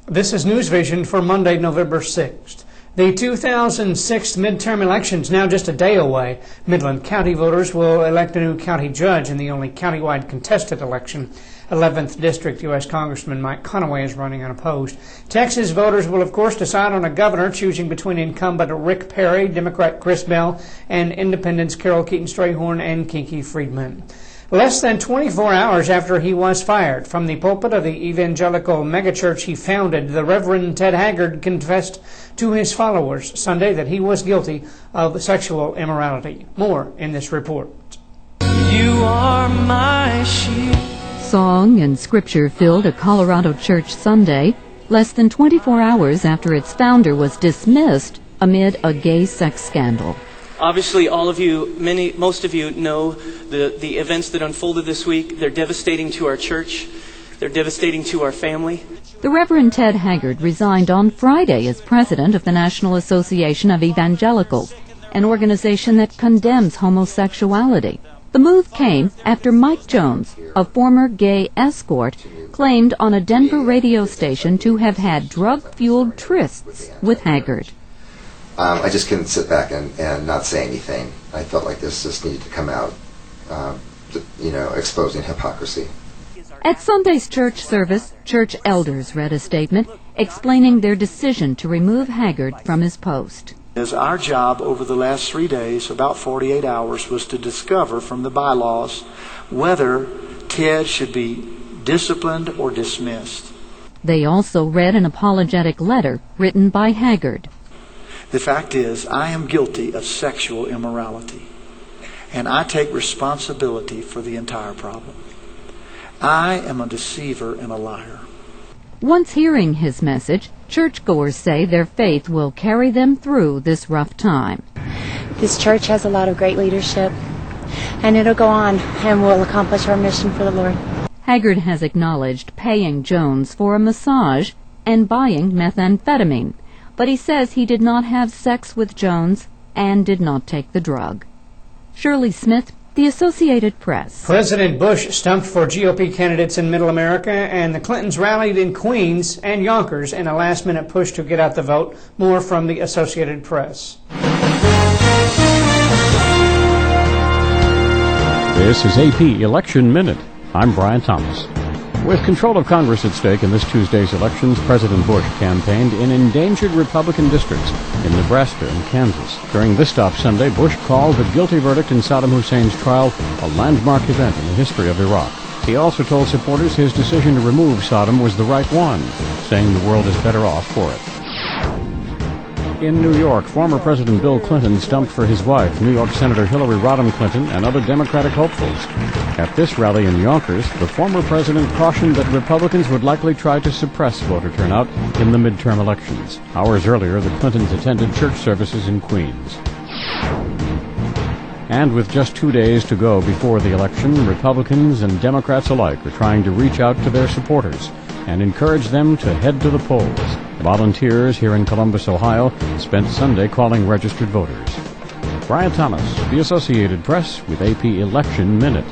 This is NewsVISION for Monday, November 6th. The 2006 midterm elections now just a day away. Midland County voters will elect a new county judge in the only countywide contested election. 11th District U.S. Congressman Mike Conaway is running unopposed. Texas voters will, of course, decide on a governor, choosing between incumbent Rick Perry, Democrat Chris Bell, and independents Carol Keaton Strayhorn and Kinky Friedman. Less than 24 hours after he was fired from the pulpit of the evangelical megachurch he founded, the Reverend Ted Haggard confessed to his followers Sunday that he was guilty of sexual immorality. More in this report. You are my shield. Song and scripture filled a Colorado church Sunday, less than 24 hours after its founder was dismissed amid a gay sex scandal. Obviously, all of you, most of you know the events that unfolded this week. They're devastating to our church. They're devastating to our family. The Reverend Ted Haggard resigned on Friday as president of the National Association of Evangelicals, an organization that condemns homosexuality. The move came after Mike Jones, a former gay escort, claimed on a Denver radio station to have had drug-fueled trysts with Haggard. I just couldn't sit back and not say anything. I felt like this just needed to come out, exposing hypocrisy. At Sunday's church service, church elders read a statement explaining their decision to remove Haggard from his post. As our job over the last 3 days, about 48 hours, was to discover from the bylaws whether Ted should be disciplined or dismissed. They also read an apologetic letter written by Haggard. The fact is, I am guilty of sexual immorality, and I take responsibility for the entire problem. I am a deceiver and a liar. Once hearing his message, churchgoers say their faith will carry them through this rough time. This church has a lot of great leadership, and it'll go on, and we'll accomplish our mission for the Lord. Haggard has acknowledged paying Jones for a massage and buying methamphetamine, but he says he did not have sex with Jones and did not take the drug. Shirley Smith, The Associated Press. President Bush stumped for GOP candidates in Middle America, and the Clintons rallied in Queens and Yonkers in a last-minute push to get out the vote. More from The Associated Press. This is AP Election Minute. I'm Brian Thomas. With control of Congress at stake in this Tuesday's elections, President Bush campaigned in endangered Republican districts in Nebraska and Kansas. During this stop Sunday, Bush called the guilty verdict in Saddam Hussein's trial a landmark event in the history of Iraq. He also told supporters his decision to remove Saddam was the right one, saying the world is better off for it. In New York, former President Bill Clinton stumped for his wife, New York Senator Hillary Rodham Clinton, and other Democratic hopefuls. At this rally in Yonkers, the former president cautioned that Republicans would likely try to suppress voter turnout in the midterm elections. Hours earlier, the Clintons attended church services in Queens. And with just 2 days to go before the election, Republicans and Democrats alike are trying to reach out to their supporters and encourage them to head to the polls. Volunteers here in Columbus, Ohio, spent Sunday calling registered voters. Brian Thomas, The Associated Press, with AP Election Minute.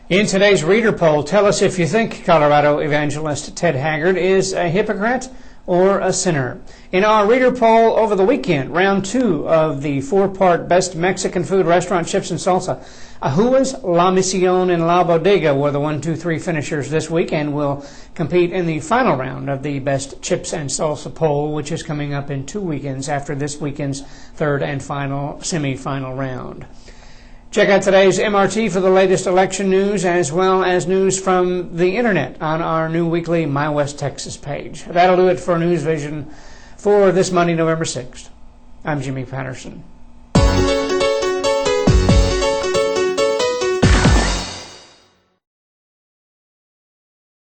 In today's reader poll, tell us if you think Colorado evangelist Ted Haggard is a hypocrite or a sinner. In our reader poll over the weekend, round 2 of the 4-part Best Mexican Food Restaurant Chips and Salsa, Ajua's, La Misión, and La Bodega were the 1, 2, 3 finishers this week and will compete in the final round of the Best Chips and Salsa poll, which is coming up in 2 weekends after this weekend's third and final semifinal round. Check out today's MRT for the latest election news, as well as news from the internet on our new weekly My West Texas page. That'll do it for NewsVision for this Monday, November 6th. I'm Jimmy Patterson.